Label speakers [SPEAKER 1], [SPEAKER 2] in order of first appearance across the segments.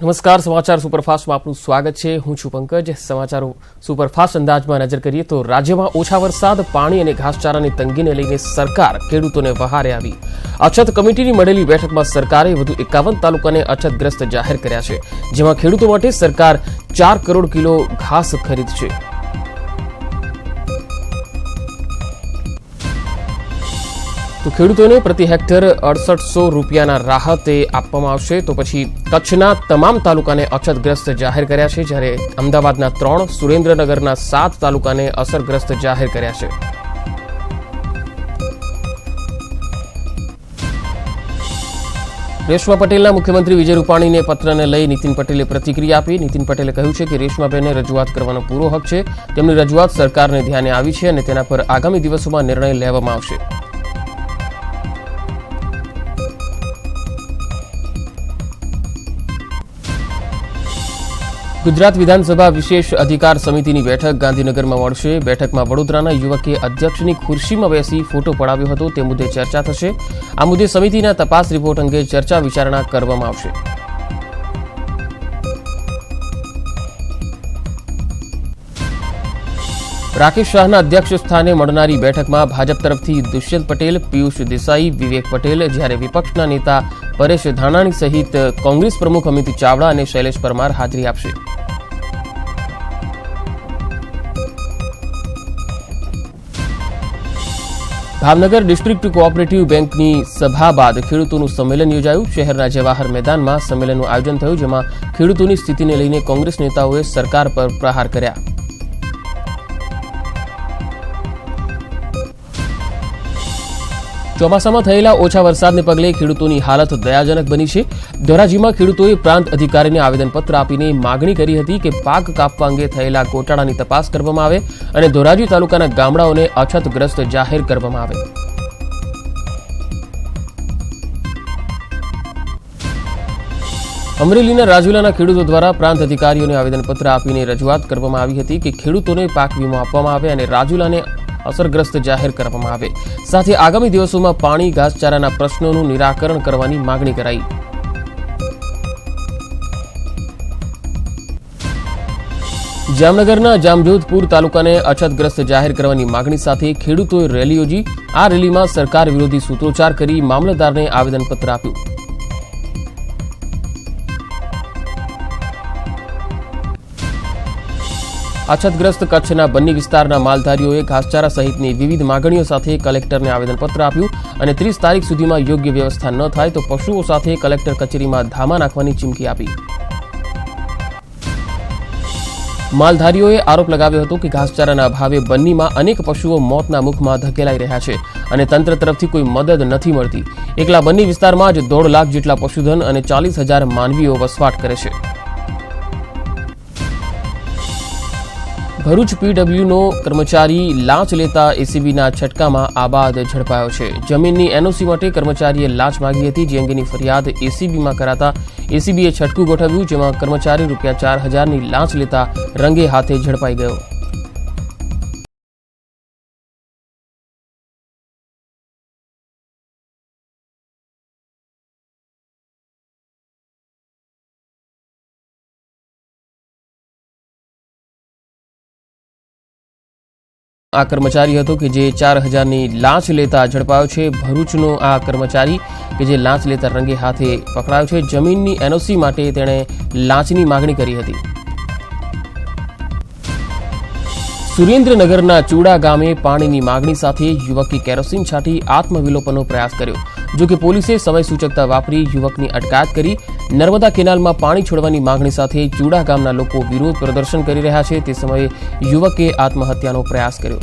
[SPEAKER 1] નમસ્કાર, સમાચાર સુપરફાસ્ટમાં આપનું સ્વાગત છે. હું છું પંકજ. સમાચારો સુપરફાસ્ટ અંદાજમાં નજર કરીએ તો રાજ્યમાં ઓછા વરસાદ, પાણી અને ઘાસચારાની તંગીને લઈને સરકાર ખેડૂતોને વહારે આવી. અછત કમિટીની મળેલી બેઠકમાં સરકારે વધુ 51 તાલુકાને અછતગ્રસ્ત જાહેર કર્યા છે, જેમાં ખેડૂતો માટે સરકાર 4 કરોડ કિલો ઘાસ ખરીદશે. તો ખેડૂતોને પ્રતિ હેક્ટર 6800 રૂપિયાના રાહતે આપવામાં આવશે. તો પછી કચ્છના તમામ તાલુકાને અછતગ્રસ્ત જાહેર કર્યા છે, જ્યારે અમદાવાદના 3, સુરેન્દ્રનગરના 7 તાલુકાને અસરગ્રસ્ત જાહેર કર્યા છે. રેશમા પટેલના મુખ્યમંત્રી વિજય રૂપાણીને પત્રને લઈ નીતિન પટેલે પ્રતિક્રિયા આપી. નીતિન પટેલે કહ્યું છે કે રેશમાબેનને રજૂઆત કરવાનો પૂરો હક છે. તેમની રજૂઆત સરકારને ધ્યાને આવી છે અને તેના પર આગામી દિવસોમાં નિર્ણય લેવામાં આવશે. ગુજરાત વિધાનસભા વિશેષ અધિકાર સમિતિની બેઠક ગાંધીનગરમાં મળશે. બેઠકમાં વડોદરાના યુવકે અધ્યક્ષની ખુરશીમાં બેસી ફોટો પડાવ્યો હતો તે મુદ્દે ચર્ચા થશે. આ મુદ્દે સમિતિના તપાસ રિપોર્ટ અંગે ચર્ચા વિચારણા કરવામાં આવશે. રાકેશ શાહના અધ્યક્ષ સ્થાને મળનારી બેઠકમાં ભાજપ તરફથી દુષ્યંત પટેલ, પિયુષ દેસાઈ, વિવેક પટેલ, જ્યારે વિપક્ષના નેતા પરેશ ધાનાણી સહિત કોંગ્રેસ પ્રમુખ અમિત ચાવડા અને શૈલેષ પરમાર હાજરી આપશે. ભાવનગર ડિસ્ટ્રિક્ટ કોઓપરેટિવ બેંકની સભા બાદ ખેડૂતોનું સંમેલન યોજાયું. શહેરના જવાહર મેદાનમાં સંમેલનનું આયોજન થયું, જેમાં ખેડૂતોની સ્થિતિને લઈને કોંગ્રેસ નેતાઓએ સરકાર પર પ્રહાર કર્યા. ચોમાસામાં થયેલા ઓછા વરસાદને પગલે ખેડૂતોની હાલત દયાજનક બની છે. ધોરાજીમાં ખેડૂતોએ પ્રાંત અધિકારીને આવેદનપત્ર આપીને માગણી કરી હતી કે પાક કાપવા અંગે થયેલા ગોટાળાની તપાસ કરવામાં આવે અને ધોરાજી તાલુકાના ગામડાઓને અછતગ્રસ્ત જાહેર કરવામાં આવે. અમરેલીના રાજુલાના ખેડૂતો દ્વારા પ્રાંત અધિકારીઓને આવેદનપત્ર આપીને રજૂઆત કરવામાં આવી હતી કે ખેડૂતોને પાક વીમો આપવામાં આવે અને રાજુલાને અસરગ્રસ્ત જાહેર કરવામાં આવે. સાથે આગામી દિવસોમાં પાણી, ઘાસચારાના પ્રશ્નોનું નિરાકરણ કરવાની માગણી કરાઈ. જામનગરના જામજોધપુર તાલુકાને અછતગ્રસ્ત જાહેર કરવાની માગણી સાથે ખેડૂતોએ રેલી યોજી. આ રેલીમાં સરકાર વિરોધી સૂત્રોચ્ચાર કરી મામલતદારને આવેદનપત્ર આપ્યું. અછતગ્રસ્ત કચ્છના બન્ની વિસ્તારના માલધારીઓએ ઘાસચારા સહિતની વિવિધ માગણીઓ સાથે કલેક્ટરને આવેદનપત્ર આપ્યું અને 30 તારીખ સુધીમાં યોગ્ય વ્યવસ્થા ન થાય તો પશુઓ સાથે કલેક્ટર કચેરીમાં ધામા નાખવાની ચીમકી આપી. માલધારીઓએ આરોપ લગાવ્યો હતો કે ઘાસચારાના અભાવે બન્નીમાં અનેક પશુઓ મોતના મુખમાં ધકેલાઈ રહ્યા છે અને તંત્ર તરફથી કોઈ મદદ નથી મળતી. એકલા બન્ની વિસ્તારમાં જ 1.5 લાખ જેટલા પશુધન અને 40,000 માનવીઓ વસવાટ કરે છે. ભરૂચ પીડબ્લ્યુનો કર્મચારી લાંચ લેતા એસીબીના છટકામાં આબાદ ઝડપાયો છે. જમીનની એનઓસી માટે કર્મચારીએ લાંચ માંગી હતી, જે અંગેની ફરિયાદ એસીબીમાં કરાતા એસીબીએ છટકું ગોઠવ્યું, જેમાં કર્મચારી ₹4,000ની લાંચ લેતા રંગે હાથે ઝડપાઈ ગયો. આ કર્મચારી હતો કે જે 4,000ની લાંચ લેતા ઝડપાયો છે. ભરૂચનો આ કર્મચારી કે જે લાંચ લેતા રંગે હાથે પકડાયો છે. જમીનની એનઓસી માટે તેણે લાંચની માગણી કરી હતી. સુરેન્દ્રનગરના ચૂડા ગામે પાણીની માગણી સાથે યુવકે કેરોસીન છાંટી આત્મવિલોપનનો પ્રયાસ કર્યો. જો કે પોલીસે સમય સૂચકતા વાપરી યુવકની અટકાયત કરી. નર્મદા કેનાલમાં પાણી છોડવાની માગણી સાથે ચૂડા ગામના લોકો વિરોધ પ્રદર્શન કરી રહ્યા છે. તે સમયે યુવકે આત્મહત્યાનો પ્રયાસ કર્યો.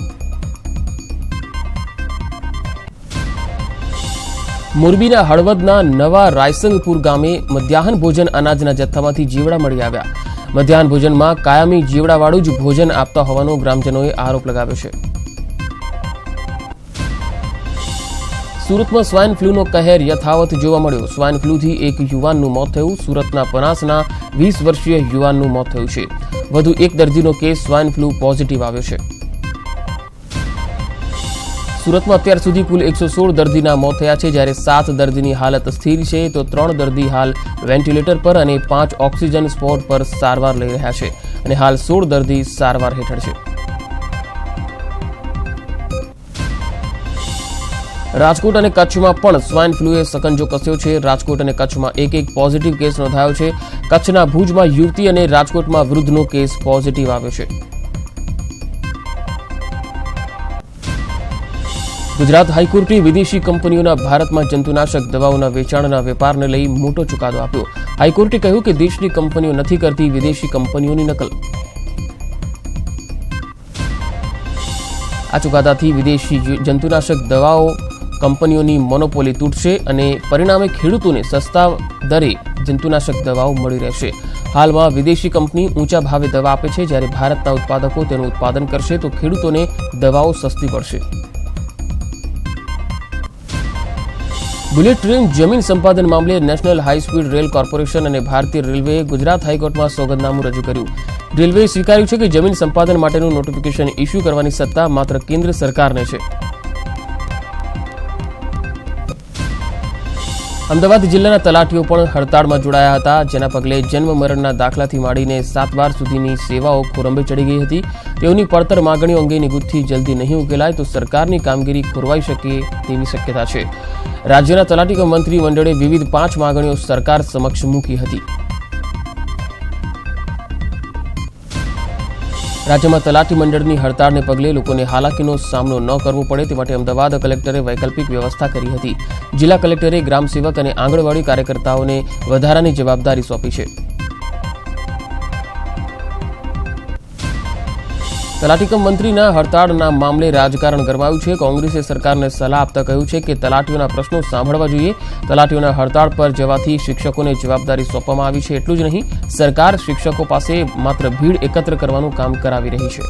[SPEAKER 1] મોરબીના હળવદના નવા રાયસંગપુર ગામે મધ્યાહન ભોજન અનાજના જથ્થામાંથી જીવડા મળી આવ્યા. મધ્યાહન ભોજનમાં કાયમી જીવડાવાળું જ ભોજન આપતા હોવાનો ગ્રામજનોએ આરોપ લગાવ્યો છે. સુરતમાં સ્વાઇન ફ્લૂનો કહેર યથાવત જોવા મળ્યો. સ્વાઇન ફ્લૂથી એક યુવાનનું મોત થયું. સુરતના પનાસના 20 વર્ષીય યુવાનનું મોત થયું છે. વધુ એક દર્દીનો કેસ સ્વાઇન ફ્લૂ પોઝિટિવ આવ્યો છે. સુરતમાં અત્યાર સુધી કુલ 116 દર્દીના મોત થયા છે, જ્યારે 7 દર્દીની હાલત સ્થિર છે તો 3 દર્દી હાલ વેન્ટિલેટર પર અને 5 ઓક્સિજન સ્પોટ પર સારવાર લઈ રહ્યા છે અને હાલ 16 દર્દી સારવાર હેઠળ છે. રાજકોટ અને કચ્છમાં પણ સ્વાઇન ફ્લુએ સકંજો કસ્યો છે. રાજકોટ અને કચ્છમાં એક પોઝિટિવ કેસ નોંધાયો છે. કચ્છના ભુજમાં યુવતી અને રાજકોટમાં વૃદ્ધનો કેસ પોઝિટિવ આવ્યો છે. ગુજરાત હાઈકોર્ટે વિદેશી કંપનીઓના ભારતમાં જંતુનાશક દવાઓના વેચાણના વેપારને લઈ મોટો ચુકાદો આપ્યો. હાઈકોર્ટે કહ્યું કે દેશની કંપનીઓ નથી કરતી વિદેશી કંપનીઓની નકલ. આ ચુકાદાથી વિદેશી જંતુનાશક દવાઓ કંપનીઓની મોનોપોલી તૂટશે અને પરિણામે ખેડૂતોને સસ્તા દરે જંતુનાશક દવાઓ મળી રહેશે. હાલમાં વિદેશી કંપની ઊંચા ભાવે દવા આપે છે, જ્યારે ભારતના ઉત્પાદકો તેનું ઉત્પાદન કરશે તો ખેડૂતોને દવાઓ સસ્તી પડશે. બુલેટ ટ્રેન જમીન સંપાદન મામલે national high speed rail corporation અને ભારતીય રેલવેએ ગુજરાત હાઈકોર્ટમાં સોગંદનામું રજૂ કર્યું. રેલવેએ સ્વીકાર્યું છે કે જમીન સંપાદન માટેનું નોટિફિકેશન ઇસ્યુ કરવાની સત્તા માત્ર કેન્દ્ર સરકારને છે. અમદાવાદ જિલ્લાના તલાટીઓ પણ હડતાળમાં જોડાયા હતા, જેના પગલે જન્મ મરણના દાખલાથી માંડીને 7 વાર સુધીની સેવાઓ ખોરંભે ચડી ગઈ હતી. તેઓની પડતર માગણીઓ અંગેની ગુથ્થી જલ્દી નહીં ઉકેલાય તો સરકારની કામગીરી ખોરવાઈ શકે તેવી શક્યતા છે. રાજ્યના તલાટી મંત્રી મંડળે વિવિધ 5 માગણીઓ સરકાર સમક્ષ મૂકી હતી. રાજ્યમાં તલાટી મંડળની હડતાળને પગલે લોકોને હાલાકીનો સામનો ન કરવો પડે તે માટે અમદાવાદ કલેક્ટરે વૈકલ્પિક વ્યવસ્થા કરી હતી. જિલ્લા કલેક્ટરે ગ્રામસેવક અને આંગણવાડી કાર્યકર્તાઓને વધારાની જવાબદારી સોંપી છે. તલાટી મંત્રીના હડતાળના મામલે રાજકારણ ગરમાયું છે. કોંગ્રેસે સરકારને સલાહ આપતા કહ્યું છે કે તલાટીઓના પ્રશ્નો સાંભળવા જોઈએ. તલાટીઓના હડતાળ પર જવાથી શિક્ષકોને જવાબદારી સોંપવામાં આવી છે. એટલું જ નહીં, સરકાર શિક્ષકો પાસે માત્ર ભીડ એકત્ર કરવાનું કામ કરાવી રહી છે.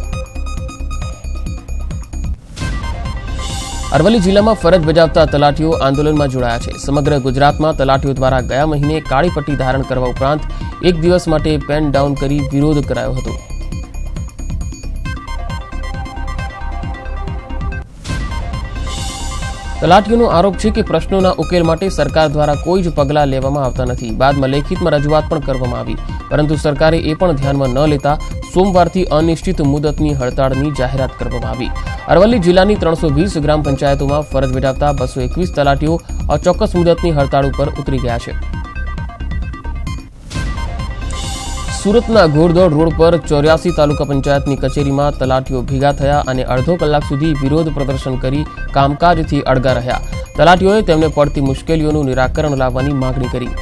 [SPEAKER 1] અરવલ્લી જિલ્લામાં ફરજ બજાવતા તલાટીઓ આંદોલનમાં જોડાયા છે. સમગ્ર ગુજરાતમાં તલાટીઓ દ્વારા ગયા મહિને કાળી પટ્ટી ધારણ કરવા ઉપરાંત એક દિવસ માટે પેન ડાઉન કરી વિરોધ કરાયો હતો. તલાટીઓનો આરોપ છે કે પ્રશ્નોના ઉકેલ માટે સરકાર દ્વારા કોઈ જ પગલાં લેવામાં આવતા નથી. બાદમાં લેખિતમાં રજૂઆત પણ કરવામાં આવી, પરંતુ સરકારે એ પણ ધ્યાનમાં ન લેતા સોમવારથી અનિશ્ચિત મુદતની હડતાળની જાહેરાત કરવામાં આવી. અરવલ્લી જિલ્લાની 320 ગ્રામ પંચાયતોમાં ફરજ બજાવતા 221 તલાટીઓ અચોક્કસ મુદતની હડતાળ ઉપર ઉતરી ગયા છે. સુરતના ઘોડદોડ રોડ પર 84 તાલુકા પંચાયતની કચેરીમાં તલાટીઓ ભેગા થયા અને અડધો કલાક સુધી વિરોધ પ્રદર્શન કરી કામકાજથી અડગા રહ્યા. તલાટીઓએ તેમને પડતી મુશ્કેલીઓનું નિરાકરણ લાવવાની માગણી કરી.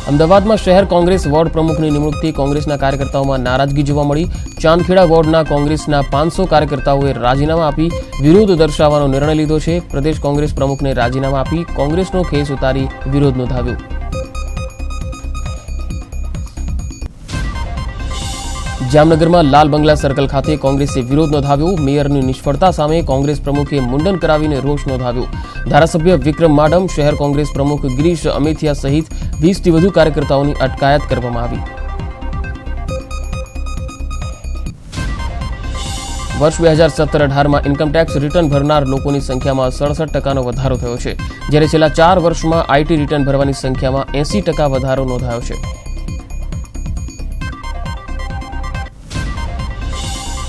[SPEAKER 1] અમદાવાદમાં શહેર કોંગ્રેસ વોર્ડ પ્રમુખની નિમણૂકથી કોંગ્રેસના કાર્યકર્તાઓમાં નારાજગી જોવા મળી. ચાંદખેડા વોર્ડના કોંગ્રેસના 500 કાર્યકર્તાઓએ રાજીનામા આપી વિરોધ દર્શાવવાનો નિર્ણય લીધો છે. પ્રદેશ કોંગ્રેસ પ્રમુખને રાજીનામા આપી કોંગ્રેસનો ખેસ ઉતારી વિરોધ નોંધાવ્યો. જામનગરમાં લાલ બંગલા સર્કલ ખાતે કોંગ્રેસે વિરોધ નોંધાવ્યો. મેયરની નિષ્ફળતા સામે કોંગ્રેસ પ્રમુખે મુંડન કરાવીને રોષ નોંધાવ્યો. ધારાસભ્ય વિક્રમ માડમ, શહેર કોંગ્રેસ પ્રમુખ ગિરીશ અમેથિયા સહિત 20થી વધુ કાર્યકર્તાઓની અટકાયત કરવામાં આવી. વર્ષ 2017-18માં ઇન્કમટેક્સ રિટર્ન ભરનાર લોકોની સંખ્યામાં 67% વધારો થયો છે, જ્યારે છેલ્લા 4 વર્ષમાં આઈટી રિટર્ન ભરવાની સંખ્યામાં 80% વધારો નોંધાયો છે.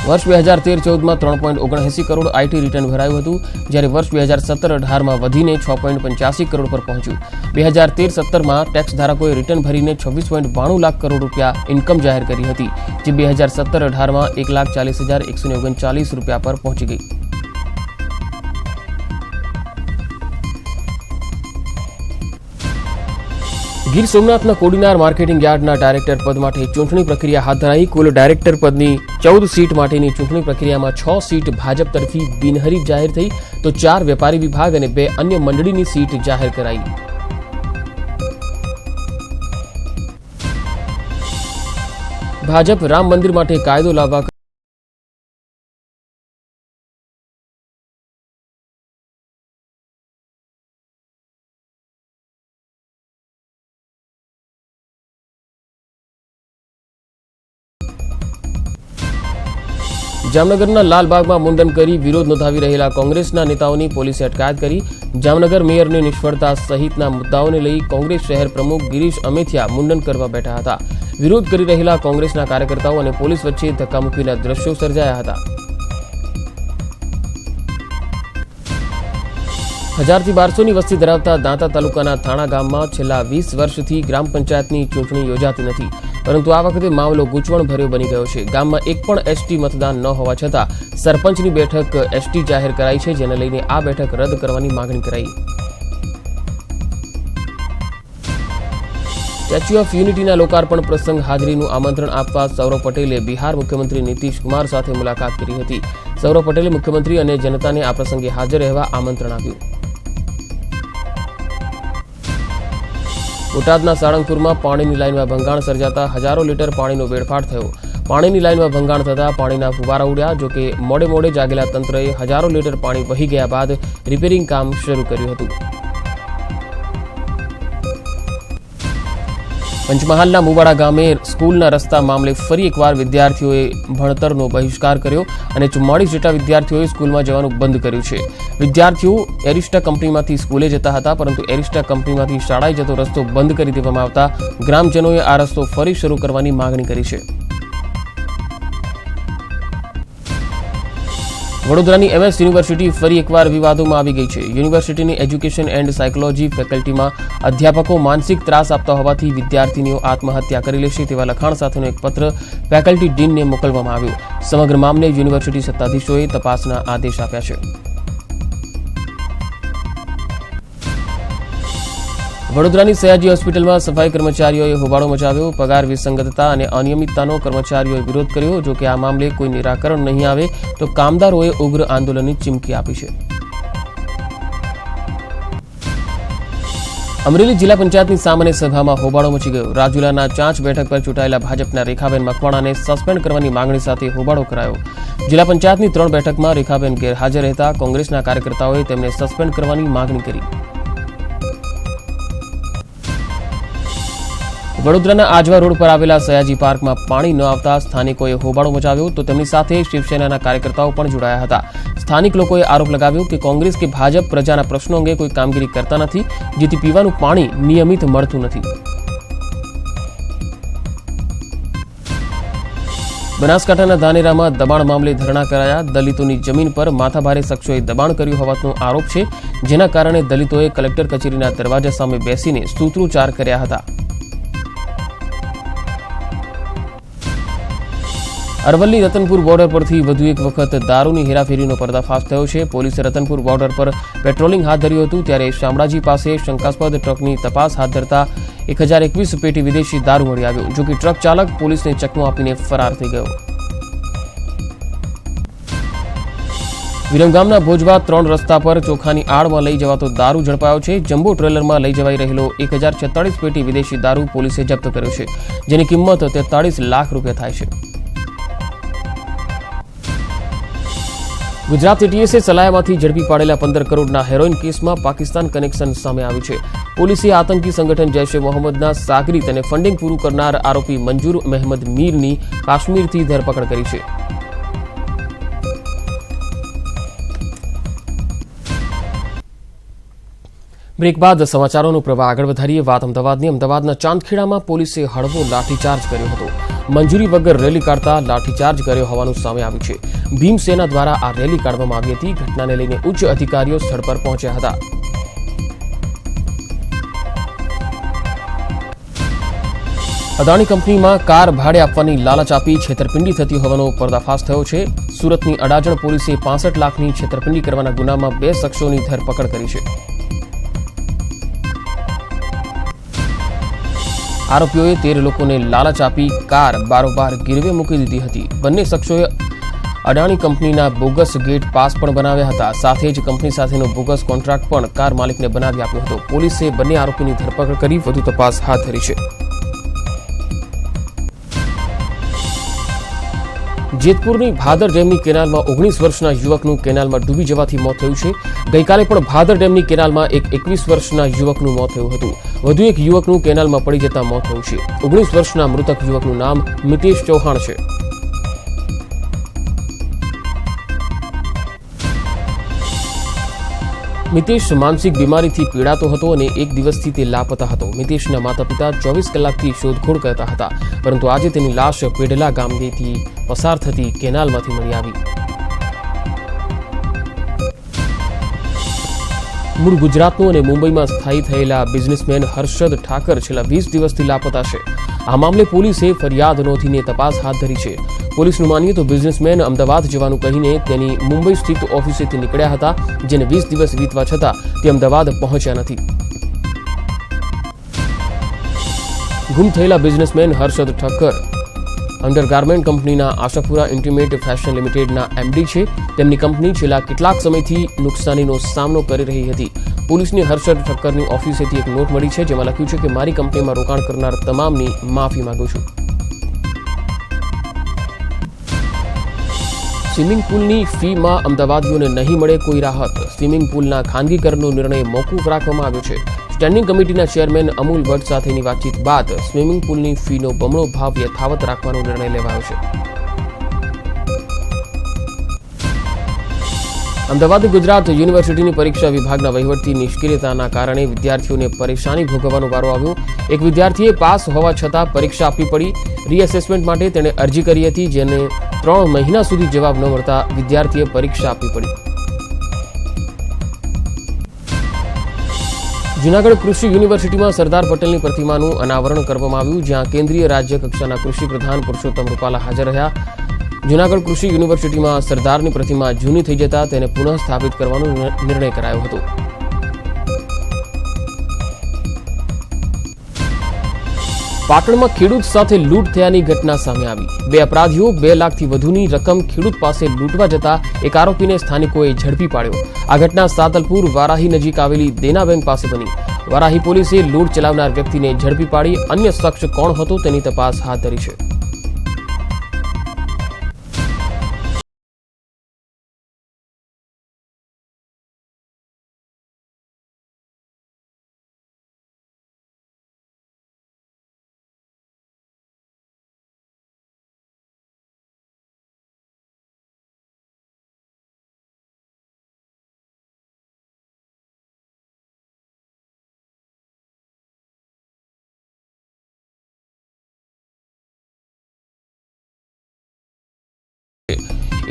[SPEAKER 1] વર્ષ 2013-14માં 3.79 કરોડ આઈટી રિટર્ન ભરાયું હતું, જ્યારે વર્ષ 2017-18માં વધીને 6.85 કરોડ પર પહોંચ્યું. 2013-17માં ટેક્સ ધારકોએ રિટર્ન ભરીને 26.92 લાખ કરોડ રૂપિયા ઇન્કમ જાહેર કરી હતી, જે 2017-18માં 1,40,139 રૂપિયા પર પહોંચી ગઈ. ગીર સોમનાથના કોડીનાર માર્કેટિંગ યાર્ડના ડાયરેક્ટર પદ માટે ચૂંટણી પ્રક્રિયા હાથ ધરાઈ. કુલ ડાયરેક્ટર પદની 14 સીટ માટેની ચૂંટણી પ્રક્રિયામાં 6 સીટ ભાજપ તરફી બિનહરીફ જાહેર થઈ, તો 4 વેપારી વિભાગ અને 2 અન્ય મંડળીની સીટ જાહેર કરાઈ. ભાજપ રામ મંદિર માટે કાયદો લાવવા જામનગરના લાલબાગમાં મુંડન કરી વિરોધ નોંધાવી રહેલા કોંગ્રેસના નેતાઓની પોલીસે અટકાયત કરી. જામનગર મેયરની નિષ્ફળતા સહિતના મુદ્દાઓને લઈ કોંગ્રેસ શહેર પ્રમુખ ગિરીશ અમેથિયા મુંડન કરવા બેઠા હતા. વિરોધ કરી રહેલા કોંગ્રેસના કાર્યકર્તાઓ અને પોલીસ વચ્ચે ધક્કામુક્કીના દ્રશ્યો સર્જાયા હતા. 1000થી 1200ની વસ્તી ધરાવતા દાંતા તાલુકાના થાણા ગામમાં છેલ્લા 20 વર્ષથી ગ્રામ પંચાયતની ચૂંટણી યોજાતી નથી, પરંતુ આ વખતે મામલો ગૂંચવણભર્યો બની ગયો છે. ગામમાં એક પણ એસટી મતદાન ન હોવા છતાં સરપંચની બેઠક એસટી જાહેર કરાઈ છે, જેને લઈને આ બેઠક રદ કરવાની માંગણી કરાઈ. સ્ટેચ્યુ ઓફ યુનિટીના લોકાર્પણ પ્રસંગ હાજરીનું આમંત્રણ આપવા સૌરવ પટેલે બિહાર મુખ્યમંત્રી નીતિશ કુમાર સાથે મુલાકાત કરી હતી. સૌરવ પટેલે મુખ્યમંત્રી અને જનતાને આ પ્રસંગે હાજર રહેવા આમંત્રણ આપ્યું. બોટાદના સાળંગપુરમાં પાણીની લાઇનમાં ભંગાણ સર્જાતા હજારો લીટર પાણીનો વેડફાટ થયો. પાણીની લાઇનમાં ભંગાણ થતા પાણીના ફુવારા ઉડ્યા. જોકે મોડે જાગેલા તંત્રએ હજારો લીટર પાણી વહી ગયા બાદ રિપેરિંગ કામ શરૂ કર્યું હતું. પંચમહાલના મુવાડા ગામે સ્કૂલના રસ્તા મામલે ફરી એકવાર વિદ્યાર્થીઓએ ભણતરનો બહિષ્કાર કર્યો અને 44 જેટલા વિદ્યાર્થીઓએ સ્કૂલમાં જવાનું બંધ કર્યું છે. વિદ્યાર્થીઓ એરિસ્ટા કંપનીમાંથી સ્કૂલે જતા હતા, પરંતુ એરિસ્ટા કંપનીમાંથી શાળાએ જતો રસ્તો બંધ કરી દેવામાં આવતા ગ્રામજનોએ આ રસ્તો ફરી શરૂ કરવાની માંગણી કરી છે. વડોદરાની MS યુનિવર્સિટી ફરી એકવાર વિવાદોમાં આવી ગઈ છે. યુનિવર્સિટીની એજ્યુકેશન એન્ડ સાયકોલોજી ફેકલ્ટીમાં અધ્યાપકો માનસિક ત્રાસ આપતા હોવાથી વિદ્યાર્થીનીઓ આત્મહત્યા કરી લેશે તેવા લખાણ સાથેનો એક પત્ર ફેકલ્ટી ડીનને મોકલવામાં આવ્યો. સમગ્ર મામલે યુનિવર્સિટી સત્તાધીશોએ તપાસના આદેશ આપ્યા છે. વડોદરાની સયાજી હોસ્પિટલમાં સફાઈ કર્મચારીઓએ હોબાળો મચાવ્યો. પગાર વિસંગતતા અને અનિયમિતતાનો કર્મચારીઓએ વિરોધ કર્યો. જોકે આ મામલે કોઈ નિરાકરણ નહીં આવે તો કામદારોએ ઉગ્ર આંદોલનની ચીમકી આપી છે. અમરેલી જિલ્લા પંચાયતની સામાન્ય સભામાં હોબાળો મચી ગયો. રાજુલાના ચાંચ બેઠક પર ચૂંટાયેલા ભાજપના રેખાબેન મકવાણાને સસ્પેન્ડ કરવાની માંગણી સાથે હોબાળો કરાયો. જિલ્લા પંચાયતની 3 બેઠકમાં રેખાબેન ગેરહાજર રહેતા કોંગ્રેસના કાર્યકર્તાઓએ તેમને સસ્પેન્ડ કરવાની માંગણી કરી. વડોદરાના આજવા રોડ પર આવેલા સયાજી પાર્કમાં પાણી ન આવતા સ્થાનિકોએ હોબાળો મચાવ્યો, તો તેમની સાથે શિવસેનાના કાર્યકર્તાઓ પણ જોડાયા હતા. સ્થાનિક લોકોએ આરોપ લગાવ્યો કે કોંગ્રેસ કે ભાજપ પ્રજાના પ્રશ્નો અંગે કોઈ કામગીરી કરતા નથી, જેથી પીવાનું પાણી નિયમિત મળતું નથી. બનાસકાંઠાના ધાનેરામાં દબાણ મામલે ધરણા કરાયા. દલિતોની જમીન પર માથાભારે શખ્સોએ દબાણ કર્યું હોવાનો આરોપ છે, જેના કારણે દલિતોએ કલેક્ટર કચેરીના દરવાજા સામે બેસીને સૂત્રોચ્ચાર કર્યા હતા. અરવલ્લી રતનપુર બોર્ડર પરથી વધુ એક વખત દારૂની હેરાફેરીનો પર્દાફાશ થયો છે. પોલીસે રતનપુર બોર્ડર પર પેટ્રોલિંગ હાથ ધર્યું હતું, ત્યારે શામળાજી પાસે શંકાસ્પદ ટ્રકની તપાસ હાથ ધરતા 1021 પેટી વિદેશી દારૂ મળી આવ્યો. જોકે ટ્રક ચાલક પોલીસને ચકમો આપીને ફરાર થઈ ગયો. વિરમગામના ભોજવા 3 રસ્તા પર ચોખાની આડમાં લઈ જવાતો દારૂ ઝડપાયો છે. જમ્બો ટ્રેલરમાં લઈ જવાઈ રહેલો 1046 પેટી વિદેશી દારૂ પોલીસે જપ્ત કર્યો છે, જેની કિંમત 43 લાખ રૂપિયા થાય છે. ગુજરાત એટીએસે સલાયામાંથી ઝડપી પાડેલા 15 કરોડના હેરોઇન કેસમાં પાકિસ્તાન કનેક્શન સામે આવ્યું છે. પોલીસે આતંકી સંગઠન જૈશ એ મોહમ્મદના સાગરીત અને ફંડિંગ પૂરું કરનાર આરોપી મંજૂર મહેમદ મીરની કાશ્મીરથી ધરપકડ કરી છે. બ્રેક બાદ સમાચારોનો પ્રવાહ આગળ વધારીએ. વાત અમદાવાદની. અમદાવાદના ચાંદખેડામાં પોલીસે હળવો લાઠીચાર્જ કર્યો હતો. મંજૂરી વગર રેલી કાઢતા લાઠીચાર્જ કર્યો હોવાનું સામે આવ્યું છે. ભીમસેના દ્વારા આ રેલી કાઢવામાં આવી હતી. ઘટનાને લઈને ઉચ્ચ અધિકારીઓ સ્થળ પર પહોંચ્યા હતા. અદાણી કંપનીમાં કાર ભાડે આપવાની લાલચ આપી છેતરપિંડી થતી હોવાનો પર્દાફાશ થયો છે. સુરતની અડાજણ પોલીસે 65 લાખની છેતરપિંડી કરવાના ગુનામાં 2 શખ્સોની ધરપકડ કરી છે. આરોપીઓએ 13 લોકોને લાલચ આપી કાર બારોબાર ગીરવે મૂકી દીધી હતી. બંને શખ્સોએ અડાણી કંપનીના બોગસ ગેટ પાસ પણ બનાવ્યા હતા. સાથે જ કંપની સાથેનો બોગસ કોન્ટ્રાક્ટ પણ કાર માલિકને બનાવી આપ્યો હતો. પોલીસે બંને આરોપીની ધરપકડ કરી વધુ તપાસ હાથ ધરી છે. જેતપુરની ભાદર ડેમની કેનાલમાં 19 વર્ષના યુવકનું કેનાલમાં ડૂબી જવાથી મોત થયું છે. ગઈકાલે પણ ભાદર ડેમની કેનાલમાં એક 21 વર્ષના યુવકનું મોત થયું હતું. વધુ એક યુવકનું કેનાલમાં પડી જતા મોત થયું છે. 19 વર્ષના મૃતક યુવકનું નામ મિતેશ ચૌહાણ છે. મિતેશ માનસિક બીમારીથી પીડાતો હતો અને એક દિવસથી તે લાપતા હતો. મિતેશના માતા પિતા 24 કલાકથી શોધખોળ કરતા હતા, પરંતુ આજે તેની લાશ પેડલા ગામથી પસાર થતી કેનાલમાંથી મળી આવી. મૂળ ગુજરાતનો અને મુંબઈમાં સ્થાયી થયેલા બિઝનેસમેન હર્ષદ ઠાકર છેલ્લા 20 દિવસથી લાપતા છે. આ મામલે પોલીસે ફરિયાદ નોંધીને તપાસ હાથ ધરી છે. પોલીસનું માનીએ તો બિઝનેસમેન અમદાવાદ જવાનું કહીને તેની મુંબઈ સ્થિત ઓફિસેથી નીકળ્યા હતા, જેને 20 દિવસ વીતવા છતાં તે અમદાવાદ પહોંચ્યા નથી. ગુમ થયેલા બિઝનેસમેન હર્ષદ ઠક્કર અંડરગાર્મેન્ટ કંપનીના આશાપુરા ઇન્ટિમેટ ફેશન લિમિટેડના એમડી છે. તેમની કંપની છેલ્લા કેટલાક સમયથી નુકસાનીનો સામનો કરી રહી હતી. પોલીસને હર્ષદ ઠક્કરની ઓફિસેથી એક નોટ મળી છે, જેમાં લખ્યું છે કે મારી કંપનીમાં રોકાણ કરનાર તમામની માફી માંગુ છું. સ્વિમિંગ પુલની ફીમાં અમદાવાદીઓને નહીં મળે કોઈ રાહત. સ્વિમિંગ પુલના ખાનગીકરણનો નિર્ણય મોકૂફ રાખવામાં આવ્યો છે. સ્ટેન્ડિંગ કમિટીના ચેરમેન અમૂલ ભટ્ટ સાથેની વાતચીત બાદ સ્વિમિંગ પુલની ફીનો બમણો ભાવ યથાવત રાખવાનો નિર્ણય લેવાયો છે. અમદાવાદ ગુજરાત યુનિવર્સિટીની પરીક્ષા વિભાગના વહીવટથી નિષ્ક્રિયતાના કારણે વિદ્યાર્થીઓને પરેશાની ભોગવવાનો વારો આવ્યો. એક વિદ્યાર્થીએ પાસ હોવા છતાં પરીક્ષા આપવી પડી. રીએસેસમેન્ટ માટે તેણે અરજી કરી હતી, જેને 3 મહિના સુધી જવાબ ન મળતા વિદ્યાર્થીએ પરીક્ષા આપવી પડી. જૂનાગઢ કૃષિ યુનિવર્સિટીમાં સરદાર પટેલની પ્રતિમાનું અનાવરણ કરવામાં આવ્યું, જ્યાં કેન્દ્રીય રાજ્ય કક્ષાના કૃષિ પ્રધાન પુરુષોત્તમ રૂપાલા હાજર રહ્યા. જૂનાગઢ કૃષિ યુનિવર્સિટીમાં સરદારની પ્રતિમા જૂની થઈ જતા તેને પુનઃ સ્થાપિત કરવાનો નિર્ણય કરાયો હતો. પાટણમાં ખેડૂત સાથે લૂંટ થયાની ઘટના સામે આવી. 2 અપરાધીઓ 2 લાખથી વધુની રકમ ખેડૂત પાસે લૂંટવા જતા એક આરોપીને સ્થાનિકોએ ઝડપી પાડ્યો. આ ઘટના સાતલપુર વારાહી નજીક આવેલી દેના બેંક પાસે બની. વારાહી પોલીસે લૂંટ ચલાવનાર વ્યક્તિને ઝડપી પાડી અન્ય શખ્સ કોણ હતો તેની તપાસ હાથ ધરી છે.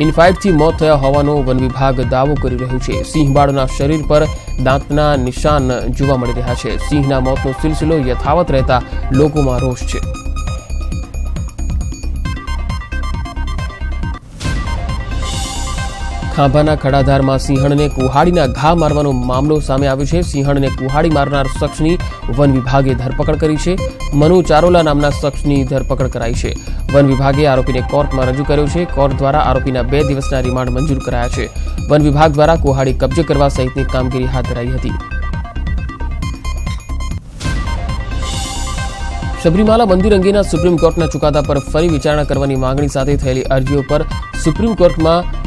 [SPEAKER 1] ઇનફાઇટથી મોત થયા હોવાનો વન વિભાગ દાવો કરી રહ્યું છે. સિંહબાળના શરીર પર દાંતના નિશાન જોવા મળી રહ્યા છે. સિંહના મોતનો સિલસિલો યથાવત રહેતા લોકોમાં રોષ છે. ખાંભાના ખડાધારમાં સિંહણને કુહાડીના ઘા મારવાનો મામલો સામે આવ્યો છે. સિંહણને કુહાડી મારનાર શખ્સની વન વિભાગે ધરપકડ કરી છે. મનુ ચારોલા નામના શખ્સની ધરપકડ કરાઈ છે. વન વિભાગે આરોપીને કોર્ટમાં રજૂ કર્યો છે. કોર્ટ દ્વારા આરોપીના 2 દિવસના રિમાન્ડ મંજૂર કરાયા છે. વન વિભાગ દ્વારા કુહાડી કબજે કરવા સહિતની કામગીરી હાથ ધરાઈ હતી. સબરીમાલા મંદિર અંગેના સુપ્રીમ કોર્ટના ચુકાદા પર ફરી વિચારણા કરવાની માંગણી સાથે થયેલી અરજીઓ પર સુપ્રીમ કોર્ટમાં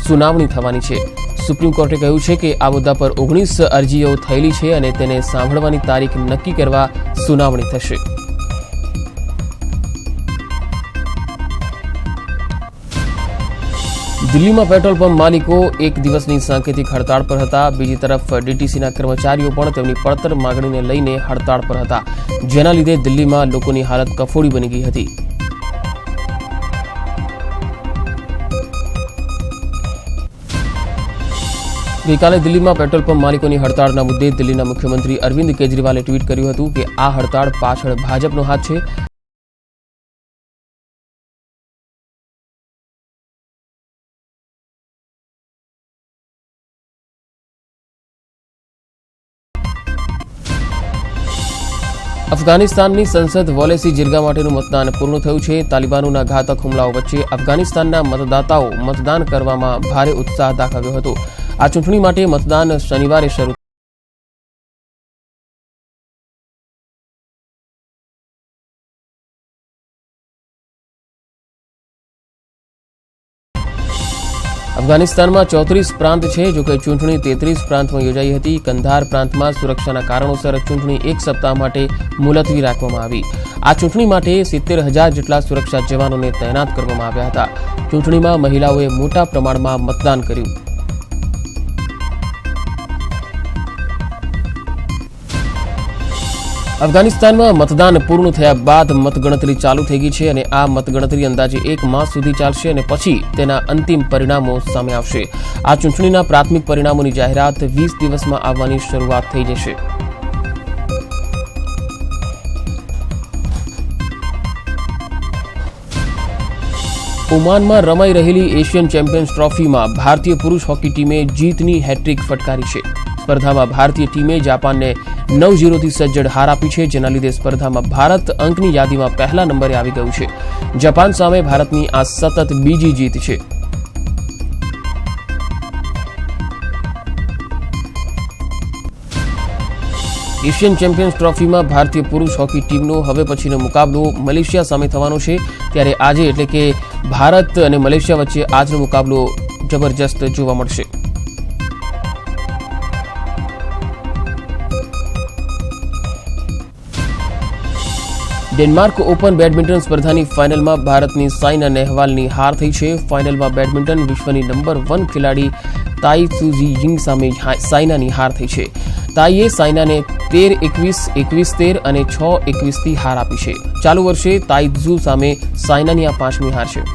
[SPEAKER 1] સુનાવણી થવાની છે. સુપ્રીમ કોર્ટે કહ્યું છે કે આ મુદ્દા પર 19 અરજીઓ થયેલી છે અને તેને સાંભળવાની તારીખ નક્કી કરવા સુનાવણી થશે. દિલ્હીમાં પેટ્રોલ પંપ માલિકો એક દિવસની સાંકેતિક હડતાળ પર હતા. બીજી તરફ ડીટીસીના કર્મચારીઓ પણ તેમની પડતર માંગણીને લઈને હડતાળ પર હતા, જેના લીધે દિલ્હીમાં લોકોની હાલત કફોડી બની ગઈ હતી. ગઈકાલે દિલ્હીમાં પેટ્રોલ પંપ માલિકોની હડતાળના મુદ્દે દિલ્હીના મુખ્યમંત્રી અરવિંદ કેજરીવાલે ટ્વીટ કર્યું હતું કે આ હડતાળ પાછળ ભાજપનો હાથ છે. અફઘાનિસ્તાનની સંસદ વોલેસી જિરગા માટેનું મતદાન પૂર્ણ થયું છે. તાલિબાનોના ઘાતક હુમલાઓ વચ્ચે અફઘાનિસ્તાનના મતદાતાઓ મતદાન કરવામાં ભારે ઉત્સાહ દાખવ્યો હતો. આ ચૂંટણી માટે મતદાન શનિવારે શરૂ અફઘાનિસ્તાનમાં 34 પ્રાંત છે, જોકે ચૂંટણી 33 પ્રાંતમાં યોજાઈ હતી. કંધાર પ્રાંતમાં સુરક્ષાના કારણોસર ચૂંટણી 1 સપ્તાહ માટે મુલતવી રાખવામાં આવી. આ ચૂંટણી માટે 70,000 જેટલા સુરક્ષા જવાનોને તૈનાત કરવામાં આવ્યા હતા. ચૂંટણીમાં મહિલાઓએ મોટા પ્રમાણમાં મતદાન કર્યું. અફઘાનિસ્તાનમાં મતદાન પૂર્ણ થયા બાદ મતગણતરી ચાલુ થઈ ગઈ છે અને આ મતગણતરી અંદાજે 1 માસ સુધી ચાલશે અને પછી તેના અંતિમ પરિણામો સામે આવશે. આ ચૂંટણીના પ્રાથમિક પરિણામોની જાહેરાત 20 દિવસમાં આવવાની શરૂઆત થઈ જશે. ઓમાનમાં રમાઈ રહેલી એશિયન ચેમ્પિયન્સ ટ્રોફીમાં ભારતીય પુરુષ હોકી ટીમે જીતની હેટ્રિક ફટકારી છે. સ્પર્ધામાં ભારતીય ટીમે જાપાનને 9-0 થી સજ્જડ હાર આપી છે, જેના લીધે સ્પર્ધામાં ભારત અંકની યાદીમાં પહેલા નંબરે આવી ગયું છે. જાપાન સામે ભારતની આ સતત બીજી જીત છે. એશિયન ચેમ્પિયન્સ ટ્રોફીમાં ભારતીય પુરુષ હોકી ટીમનો હવે પછીનો મુકાબલો મલેશિયા સામે થવાનો છે. ત્યારે આજે એટલે કે ભારત અને મલેશિયા વચ્ચે આજનો મુકાબલો જબરજસ્ત જોવા મળશે. ડેનમાર્ક ઓપન બેડમિન્ટન સ્પર્ધાની ફાઇનલમાં ભારતની સાઇના નેહવાલની હાર થઈ છે. ફાઇનલમાં બેડમિન્ટન વિશ્વની નંબર 1 ખેલાડી તાઈ ત્સુ યિંગ સામે સાઇનાની હાર થઈ છે. તાઈએ સાઇનાને 13-21, 21-13 અને 6-21 થી હાર આપી છે. ચાલુ વર્ષે તાઈ ત્સુ સામે સાઇનાની આ 5મી હાર છે.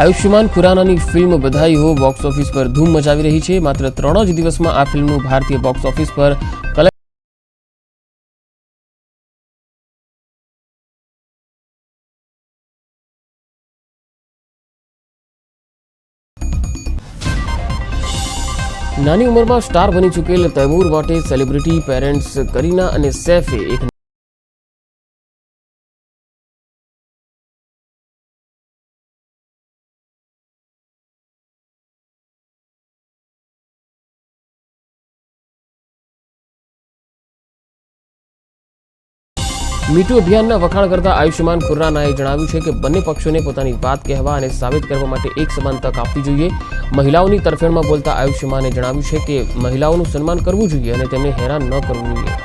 [SPEAKER 1] આયુષ્યમાન ખુરાનાની ફિલ્મ બધાઈ હો બોક્સ ઓફિસ પર ધૂમ મચાવી રહી છે. માત્ર 3 જ દિવસમાં આ ફિલ્મનું ભારતીય બોક્સ ઓફિસ પર નાની ઉંમરમાં સ્ટાર બની ચૂકેલ તૈમૂર માટે સેલિબ્રિટી પેરેન્ટ્સ કરીના અને સૈફે એક મીટુ અભિયાનના વખાણ કરતા આયુષ્યમાન ખુરાનાએ જણાવ્યું છે કે બંને પક્ષોને પોતાની વાત કહેવા અને સાબિત કરવા માટે એક સમાન તક આપવી જોઈએ. મહિલાઓની તરફેણમાં બોલતા આયુષ્યમાને જણાવ્યું છે કે મહિલાઓનું સન્માન કરવું જોઈએ અને તેમને હેરાન ન કરવું જોઈએ.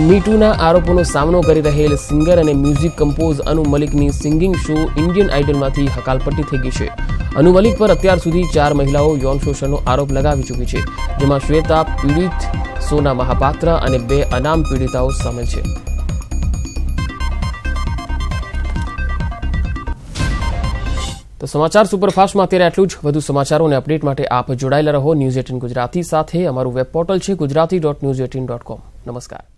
[SPEAKER 1] મીટુના આરોપોનો સામનો કરી રહેલ સિંગર અને મ્યુઝિક કમ્પોઝ અનુ મલિકની સિંગિંગ શો ઇન્ડિયન આઇડલમાંથી હકાલપટ્ટી થઈ ગઈ છે. અનુ મલિક પર અત્યાર સુધી 4 મહિલાઓ યૌન શોષણનો આરોપ લગાવી ચૂકી છે, જેમાં શ્વેતા પીડિત, સોના મહાપાત્ર અને 2 અનામ પીડિતાઓ સામેલ છે. તો સમાચાર સુપરફાસ્ટમાં અત્યારે આટલું જ. વધુ સમાચારો અને અપડેટ માટે આપ જોડાયેલા રહો ન્યૂઝ 18 ગુજરાતી સાથે. અમારું વેબ પોર્ટલ છે gujarati.news18.com. નમસ્કાર.